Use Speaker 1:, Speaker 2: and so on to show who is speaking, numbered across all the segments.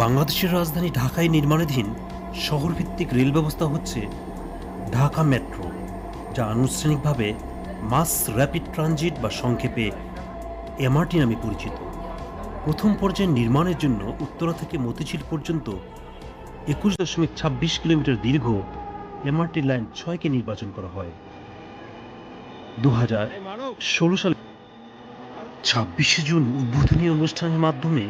Speaker 1: বাংলাদেশের রাজধানী ঢাকায় নির্মাণাধীন শহরভিত্তিক রেল ব্যবস্থা হচ্ছে ঢাকা মেট্রো, যা আনুষ্ঠানিকভাবে মাস র্যাপিড ট্রানজিট বা সংক্ষেপে এমআরটি নামে পরিচিত। প্রথম পর্যায়ে নির্মাণের জন্য উত্তরা থেকে মতিঝিল পর্যন্ত 21.26 কিলোমিটার দীর্ঘ এমআরটি লাইন 6কে নির্বাচন করা হয়। 2016 সালে 26শে জুন উদ্বোধনী অনুষ্ঠানের মাধ্যমে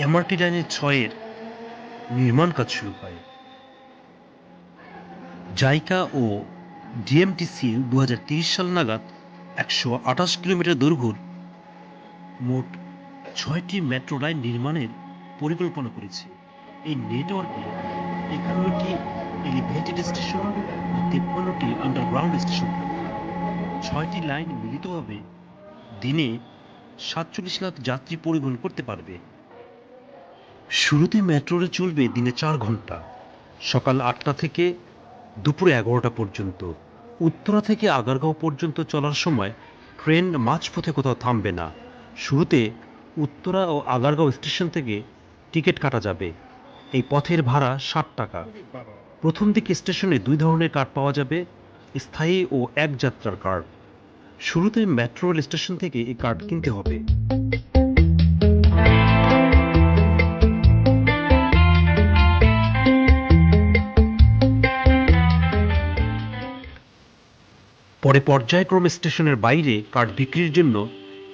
Speaker 1: এমআরটি লাইনের 6-এর নির্মাণ কাজ শুরু হয়। জাইকা ও ডিএমটিসি 2030 সাল নাগাদ 128 কিলোমিটার দৈর্ঘ্যের মোট 6টি মেট্রো লাইন নির্মাণের পরিকল্পনা করেছে। এই নেটওয়ার্কে 51টি এলিভেটেড স্টেশন ও 53টি আন্ডারগ্রাউন্ড স্টেশন থাকবে। 6টি লাইন মিলিতভাবে দিনে 47 লাখ যাত্রী পরিবহন করতে পারবে। শুরুতে মেট্রো রেল চলবে দিনে 4 ঘন্টা, সকাল 8টা থেকে দুপুর 11টা পর্যন্ত। উত্তরা থেকে আগারগাঁও পর্যন্ত চলার সময় ট্রেন মাঝপথে কোথাও থামবে না। শুরুতে উত্তরা ও আগারগাঁও স্টেশন থেকে টিকিট কাটা যাবে। এই পথের ভাড়া 60 টাকা। প্রথম দিকে স্টেশনে 2 ধরনের কার্ড পাওয়া যাবে, স্থায়ী ও এক যাত্রার কার্ড। শুরুতে মেট্রো রেল স্টেশন থেকে এই কার্ড কিনতে হবে। পরে পর্যায়ক্রমে স্টেশনের বাইরে কার্ড বিক্রির জন্য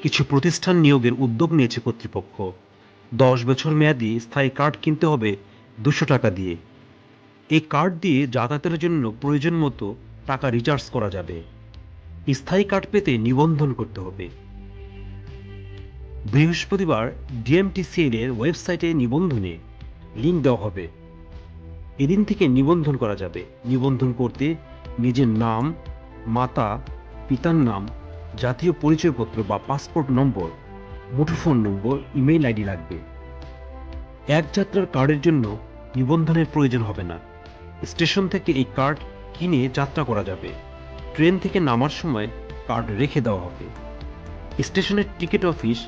Speaker 1: কিছু প্রতিষ্ঠান নিয়োগের উদ্যোগ নিয়েছে কর্তৃপক্ষ। 10 বছর মেয়াদি স্থায়ী কার্ড কিনতে হবে 200 টাকা দিয়ে। এই কার্ড দিয়ে যাতায়াতের জন্য প্রয়োজন মতো টাকা রিচার্জ করা যাবে। স্থায়ী কার্ড পেতে নিবন্ধন করতে হবে। বৃহস্পতিবার ডিএমটিসিএল এর ওয়েবসাইটে নিবন্ধনে লিঙ্ক দেওয়া হবে। এদিন থেকে নিবন্ধন করা যাবে। নিবন্ধন করতে নিজের নাম, মাতা পিতার নাম, জাতীয় পরিচয়পত্র বা পাসপোর্ট নম্বর, মুঠোফোন নম্বর, ইমেইল আইডি লাগবে। এক যাত্রার কার্ডের জন্য নিবন্ধনের প্রয়োজন হবে না। স্টেশন থেকে এই কার্ড কিনে যাত্রা করা যাবে। ট্রেন থেকে নামার সময় কার্ড রেখে দেওয়া হবে। স্টেশনের টিকিট অফিস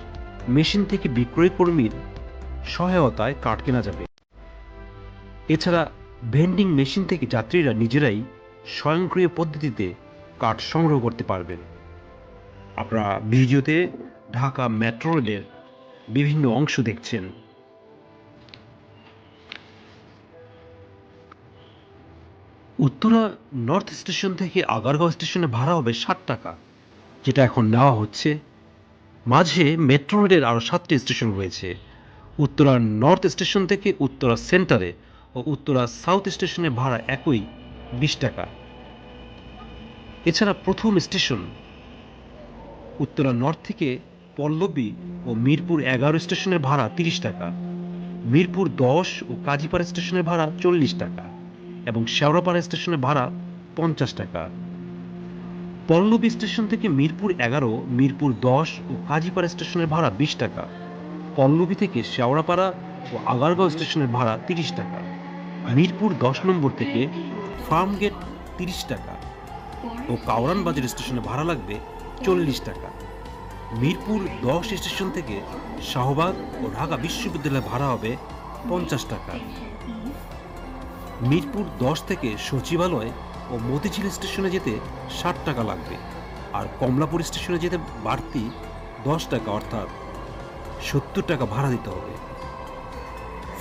Speaker 1: মেশিন থেকে বিক্রয় কর্মীর সহায়তায় কার্ড কেনা যাবে। এছাড়া ভেন্ডিং মেশিন থেকে যাত্রীরা নিজেরাই স্বয়ংক্রিয় পদ্ধতিতে কার্ড সংগ্রহ করতে পারবেন। আপনারা ভিডিওতে ঢাকা মেট্রো রেলের বিভিন্ন অংশ দেখছেন। উত্তরা নর্থ স্টেশন থেকে আগারগাঁও স্টেশনে ভাড়া হবে 60 টাকা, যেটা এখন নেওয়া হচ্ছে। মাঝে মেট্রো রেলের আরও 7টি স্টেশন রয়েছে। উত্তরা নর্থ স্টেশন থেকে উত্তরা সেন্টারে ও উত্তরা সাউথ স্টেশনে ভাড়া একই 20 টাকা। এছাড়া প্রথম স্টেশন উত্তরা নর্থ থেকে পল্লবী ও মিরপুর 11 স্টেশনের ভাড়া 30 টাকা, মিরপুর 10 ও কাজীপাড়া স্টেশনের ভাড়া 40 টাকা এবং শেওড়াপাড়া স্টেশনের ভাড়া 50 টাকা। পল্লবী স্টেশন থেকে মিরপুর 11, মিরপুর 10 ও কাজীপাড়া স্টেশনের ভাড়া 20 টাকা। পল্লবী থেকে শেওড়াপাড়া ও আগারগাঁও স্টেশনের ভাড়া 30 টাকা। মিরপুর 10 নম্বর থেকে ফার্মগেট 30 টাকা ও কাউরান বাজার স্টেশনে ভাড়া লাগবে 40 টাকা। মিরপুর 10 স্টেশন থেকে শাহবাগ ও ঢাকা বিশ্ববিদ্যালয়ে ভাড়া হবে 50 টাকা। মিরপুর 10 থেকে সচিবালয় ও মতিঝিল স্টেশনে যেতে 60 টাকা লাগবে, আর কমলাপুর স্টেশনে যেতে বাড়তি 10 টাকা অর্থাৎ 70 টাকা ভাড়া দিতে হবে।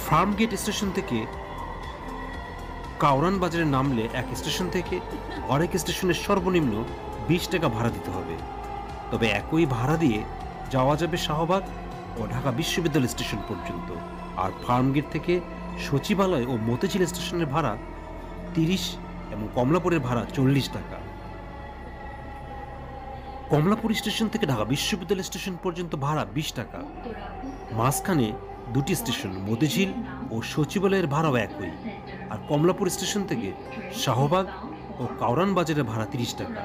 Speaker 1: ফার্মগেট স্টেশন থেকে কাউরান বাজারে নামলে এক স্টেশন থেকে আরেক স্টেশনের সর্বনিম্ন 20 টাকা ভাড়া দিতে হবে। তবে একই ভাড়া দিয়ে যাওয়া যাবে শাহবাগ ও ঢাকা বিশ্ববিদ্যালয় স্টেশন পর্যন্ত। আর ফার্মগেট থেকে সচিবালয় ও মতিঝিল স্টেশনের ভাড়া 30 এবং কমলাপুরের ভাড়া 40 টাকা। কমলাপুর স্টেশন থেকে ঢাকা বিশ্ববিদ্যালয় স্টেশন পর্যন্ত ভাড়া 20 টাকা। মাঝখানে 2টি স্টেশন মতিঝিল ও সচিবালয়ের ভাড়াও একই। আর কমলাপুর স্টেশন থেকে শাহবাগ ও কাউরান বাজারের ভাড়া 30 টাকা।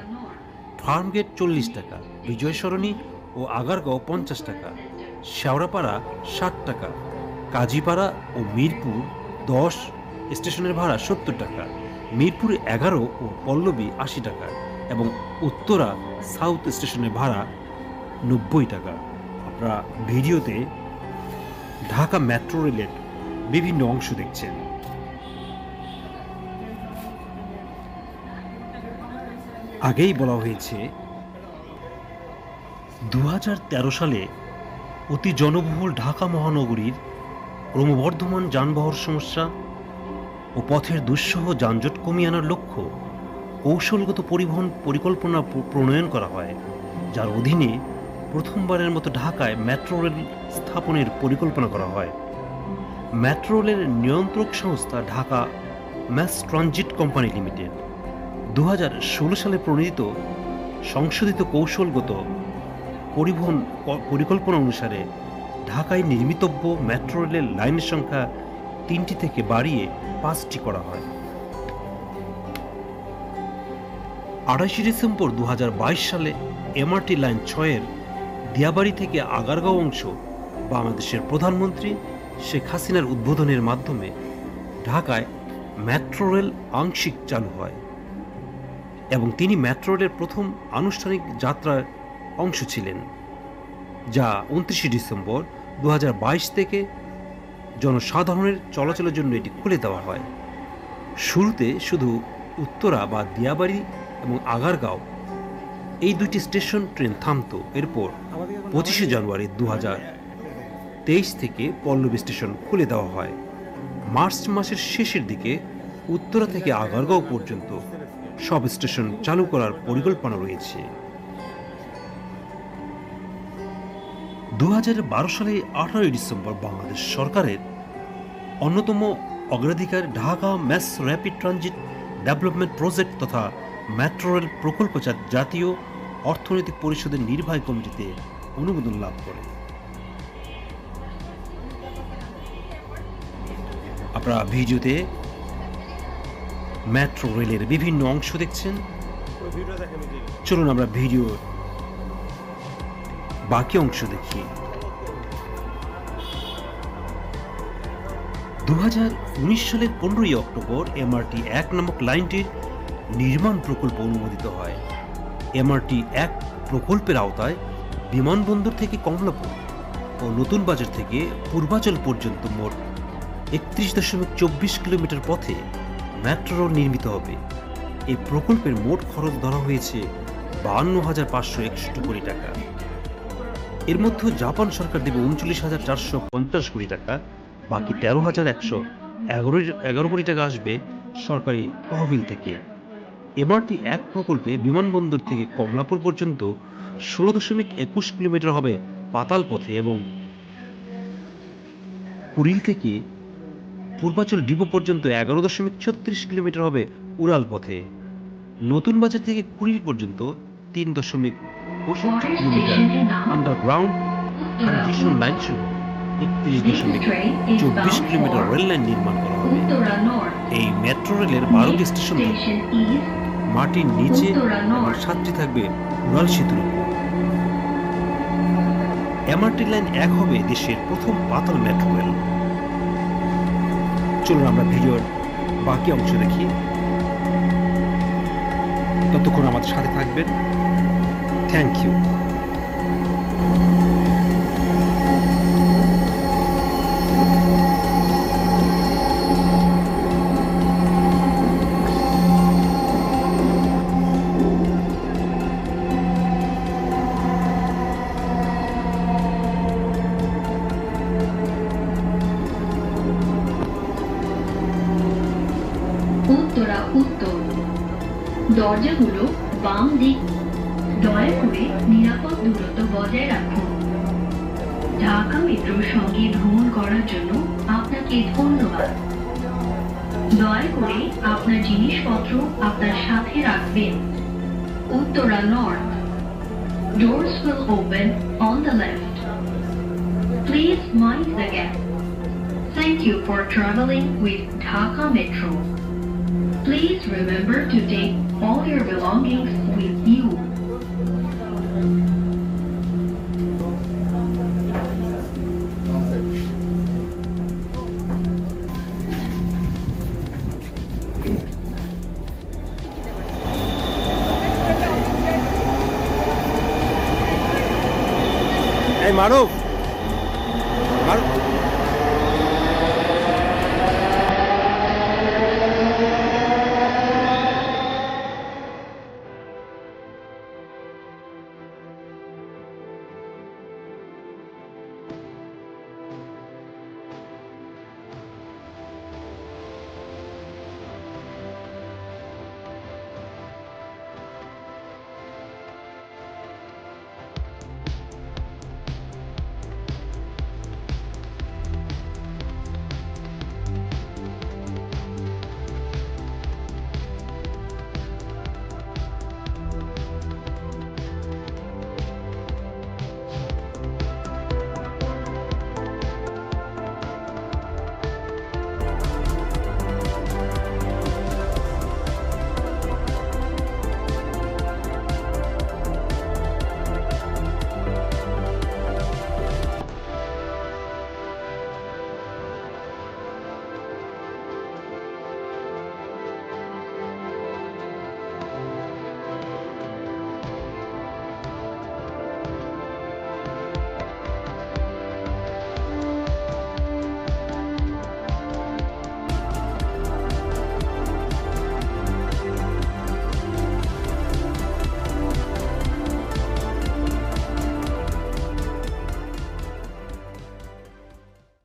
Speaker 1: ফার্মগেট 40 টাকা, বিজয় সরণি ও আগারগাঁও 50 টাকা, শেওড়াপাড়া 60 টাকা, কাজীপাড়া ও মিরপুর 10 স্টেশনের ভাড়া 70 টাকা, মিরপুর 11 ও পল্লবী 80 টাকা এবং উত্তরা সাউথ স্টেশনের ভাড়া 90 টাকা। আপনারা ভিডিওতে ঢাকা মেট্রো রেলের বিভিন্ন অংশ দেখছেন। আগেই বলা হয়েছে 2013 সালে অতি জনবহুল ঢাকা মহানগরীর ক্রমবর্ধমান যানবাহন সমস্যা ও পথের দুঃসহ যানজট কমিয়ে আনার লক্ষ্য কৌশলগত পরিবহন পরিকল্পনা প্রণয়ন করা হয়, যার অধীনে প্রথমবারের মতো ঢাকায় মেট্রো রেল স্থাপনের পরিকল্পনা করা হয়। মেট্রো রেলের নিয়ন্ত্রক সংস্থা Dhaka mass transit company limited 2016 সালে প্রণীত সংশোধিত কৌশলগত পরিবহন পরিকল্পনা অনুসারে ঢাকায় নির্মিতব্য মেট্রো রেলের লাইনের সংখ্যা 3টি থেকে বাড়িয়ে 5টি করা হয়। 28 ডিসেম্বর 2022 সালে এমআরটি লাইন 6-এর দিয়াবাড়ি থেকে আগারগাঁও অংশ বাংলাদেশের প্রধানমন্ত্রী শেখ হাসিনার উদ্বোধনের মাধ্যমে ঢাকায় মেট্রো রেল আংশিক চালু হয় এবং তিনি মেট্রো রেলের প্রথম আনুষ্ঠানিক যাত্রার অংশ ছিলেন, যা 29 ডিসেম্বর 2022 থেকে জনসাধারণের চলাচলের জন্য এটি খুলে দেওয়া হয়। শুরুতে শুধু উত্তরা বা দিয়াবাড়ি এবং আগারগাঁও এই দুইটি স্টেশন ট্রেন থামত। এরপর 25 জানুয়ারি 2023 থেকে পল্লবী স্টেশন খুলে দেওয়া হয়। মার্চ মাসের শেষের দিকে উত্তরা থেকে আগারগাঁও পর্যন্ত সব স্টেশন চালু করার পরিকল্পনা রয়েছে। 2012 সালে 18 ডিসেম্বর বাংলাদেশ সরকারের অন্যতম অগ্রাধিকার Dhaka mass rapid transit development project তথা মেট্রো রেল প্রকল্প জাতীয় অর্থনৈতিক পরিষদের নির্বাহী কমিটিতে অনুমোদন লাভ করে। আপনারা ভিডিওতে মেট্রো রেলের বিভিন্ন অংশ দেখছেন। চলুন আমরা ভিডিওর বাকি অংশ দেখি। 2019 সালের 15 অক্টোবর এমআরটি 1 নামক লাইনটির নির্মাণ প্রকল্প অনুমোদিত হয়। এমআরটি 1 প্রকল্পের আওতায় বিমানবন্দর থেকে কমলাপুর ও নতুন বাজার থেকে পূর্বাচল পর্যন্ত মোট 31.24 কিলোমিটার পথে মেট্রো রেল নির্মিত হবে। এই প্রকল্পের মোট খরচ ধরা হয়েছে 52,561 কোটি টাকা। এর মধ্যে জাপান সরকার দেবে 39,450 কোটি টাকা, বাকি 13,111 কোটি টাকা আসবে সরকারি তহবিল থেকে। এমআরটি 1 প্রকল্পে বিমানবন্দর থেকে কমলাপুর পর্যন্ত 16.21 কিলোমিটার হবে পাতাল পথে এবং কুড়িল থেকে পূর্বাচল ডিপো পর্যন্ত 11.36 কিলোমিটার হবে উড়াল পথে। নতুন বাজার থেকে কুড়িল পর্যন্ত 3.65 কিলোমিটার আন্ডারগ্রাউন্ড ট্রানজিশন লাইন সহ 31.24 কিলোমিটার রেল লাইন নির্মাণ করা হবে। এই মেট্রো রেলের 12টি স্টেশন থাকবে মাটির নিচে এবং 7টি থাকবে উড়াল সেতুর উপর। এমআরটি লাইন 1 হবে দেশের প্রথম পাতাল মেট্রো রেল। চলুন আমরা ভিডিওর বাকি অংশ দেখি। ততক্ষণ আমাদের সাথে থাকবেন। Thank you.
Speaker 2: উত্তরা উত্তর, দরজাগুলো বাম দিক। দয়া করে নিরাপদ দূরত্ব বজায় রাখুন। ঢাকা মেট্রোর সঙ্গে ভ্রমণ করার জন্য আপনাকে ধন্যবাদ। দয়া করে আপনার জিনিসপত্র আপনার সাথে রাখবেন। Uttara north, doors will open on the left. Please mind the gap. Thank you for traveling with Dhaka Metro. Please remember to take all your belongings with you.
Speaker 1: এই মারুফ,